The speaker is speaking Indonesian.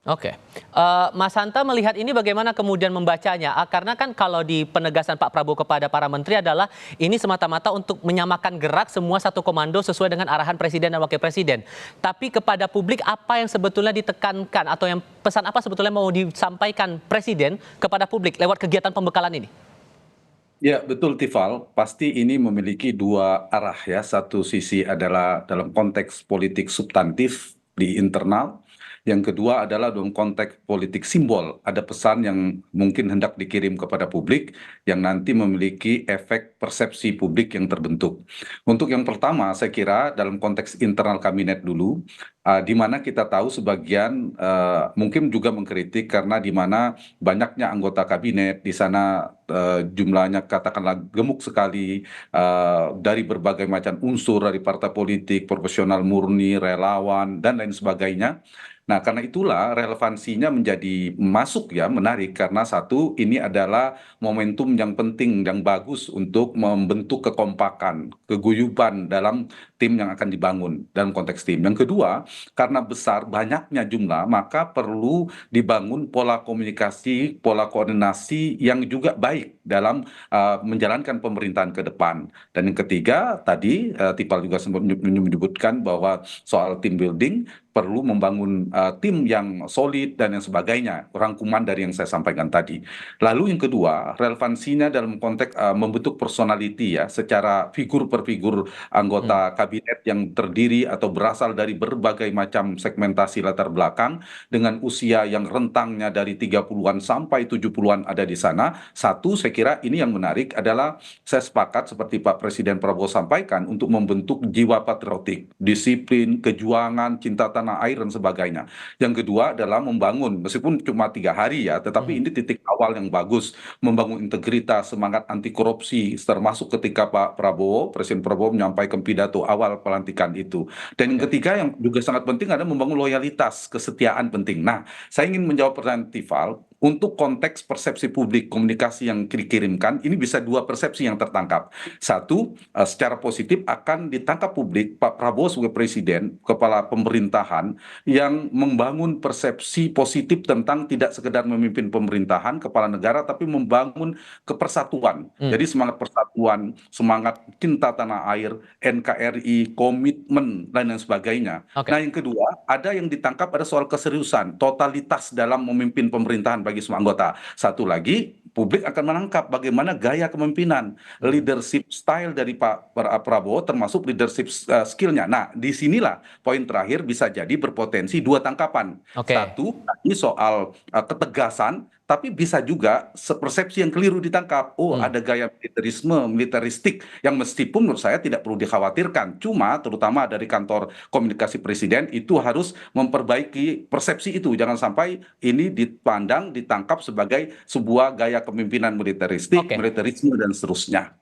Oke. Mas Hanta melihat ini bagaimana kemudian membacanya? Karena kan kalau di penegasan Pak Prabowo kepada para menteri adalah ini semata-mata untuk menyamakan gerak semua satu komando sesuai dengan arahan Presiden dan Wakil Presiden. Tapi kepada publik apa yang sebetulnya ditekankan atau yang pesan apa sebetulnya mau disampaikan Presiden kepada publik lewat kegiatan pembekalan ini? Ya, betul Tifal. Pasti ini memiliki dua arah ya. Satu sisi adalah dalam konteks politik substantif di internal. Yang kedua adalah dalam konteks politik simbol. Ada pesan yang mungkin hendak dikirim kepada publik yang nanti memiliki efek persepsi publik yang terbentuk. Untuk yang pertama, saya kira dalam konteks internal kabinet dulu, di mana kita tahu sebagian mungkin juga mengkritik karena di mana banyaknya anggota kabinet di sana jumlahnya katakanlah gemuk sekali dari berbagai macam unsur dari partai politik, profesional murni, relawan dan lain sebagainya. Nah, karena itulah relevansinya menjadi masuk ya, menarik karena satu ini adalah momentum yang penting yang bagus untuk membentuk kekompakan, keguyuban dalam tim yang akan dibangun dalam konteks tim. Yang kedua, karena besar banyaknya jumlah, maka perlu dibangun pola komunikasi, pola koordinasi yang juga baik dalam menjalankan pemerintahan ke depan. Dan yang ketiga, tadi Tipal juga sempat menyebutkan bahwa soal team building perlu membangun tim yang solid dan yang sebagainya, rangkuman dari yang saya sampaikan tadi. Lalu yang kedua, relevansinya dalam konteks membentuk personality ya, secara figur per figur Hmm. anggota kabinet yang terdiri atau berasal dari berbagai macam segmentasi latar belakang dengan usia yang rentangnya dari 30-an sampai 70-an ada di sana. Satu, saya kira ini yang menarik adalah saya sepakat seperti Pak Presiden Prabowo sampaikan untuk membentuk jiwa patriotik, disiplin, kejuangan, cinta tanah air dan sebagainya. Yang kedua adalah membangun, meskipun cuma 3 hari ya, tetapi Mhm. ini titik awal yang bagus, membangun integritas, semangat anti korupsi, termasuk ketika Pak Prabowo, Presiden Prabowo menyampaikan pidato awal pelantikan itu. Dan yang Oke. ketiga yang juga sangat penting adalah membangun loyalitas, kesetiaan penting. Nah, saya ingin menjawab pertanyaan Tifal, untuk konteks persepsi publik komunikasi yang dikirimkan, ini bisa dua persepsi yang tertangkap. Satu, secara positif akan ditangkap publik Pak Prabowo sebagai presiden, kepala pemerintahan yang membangun persepsi positif tentang tidak sekedar memimpin pemerintahan, kepala negara, tapi membangun kepersatuan. Hmm. Jadi semangat persatuan, semangat cinta tanah air, NKRI, komitmen, dan lain sebagainya. Oke. Nah, yang kedua, ada yang ditangkap ada soal keseriusan, totalitas dalam memimpin pemerintahan bagi semua anggota. Satu lagi, publik akan menangkap bagaimana gaya kepemimpinan, Hmm. leadership style dari Pak Prabowo, termasuk leadership skillnya. Nah, disinilah poin terakhir bisa jadi berpotensi dua tangkapan. Oke. Satu, ini soal ketegasan, tapi bisa juga persepsi yang keliru ditangkap. Oh, Hmm. ada gaya militerisme, militeristik yang meskipun menurut saya tidak perlu dikhawatirkan. Cuma terutama dari kantor komunikasi presiden itu harus memperbaiki persepsi itu. Jangan sampai ini dipandang, ditangkap sebagai sebuah gaya kepemimpinan militeristik, Oke. militerisme dan seterusnya.